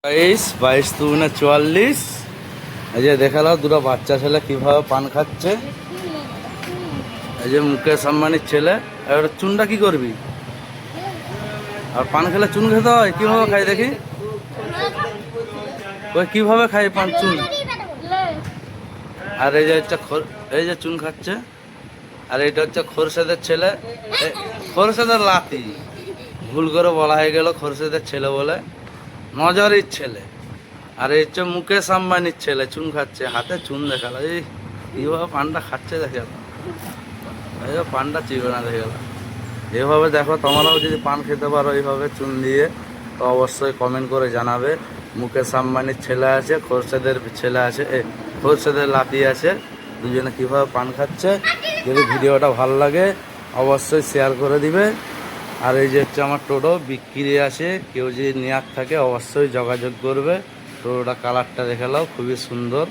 22 22 × 44। এই যে দেখালাম দুটো বাচ্চা ছেলে কিভাবে পান খাচ্ছে। এই যে মুকেশ আম্বানির ছেলে। এবার চুনটা কি করবি? আর পান খেলে চুন খেতে হয়, কিভাবে খাই দেখি। ওই কিভাবে খাই পান চুন? আর এই যে হচ্ছে এই যে চুন খাচ্ছে। আর এটা হচ্ছে খোরশেদের ছেলে, খোরশেদের লাতি, ভুল করে বলা হয়ে গেল খোরশেদের ছেলে বলে, নজরের ছেলে। আর এই হচ্ছে মুকেশ আম্বানির ছেলে, চুন খাচ্ছে, হাতে চুন দেখালো। এই এইভাবে পানটা খাচ্ছে দেখে গেল, এই পানটা চিবে না দেখে গেল। এভাবে দেখো তোমরাও যদি পান খেতে পারো এইভাবে চুন দিয়ে, তো অবশ্যই কমেন্ট করে জানাবে। মুকেশ আম্বানির ছেলে আছে, খোরশেদের ছেলে আছে, খোরশেদের লাতি আছে, দুজনে কীভাবে পান খাচ্ছে। যদি ভিডিওটা ভালো লাগে অবশ্যই শেয়ার করে দিবে। আর এই যে হচ্ছে আমার টোটো বিক্রি আছে, কেউ যদি নেওয়ার থাকে অবশ্যই যোগাযোগ করবে। টোটোটা কালারটা দেখে নাও, খুবই সুন্দর।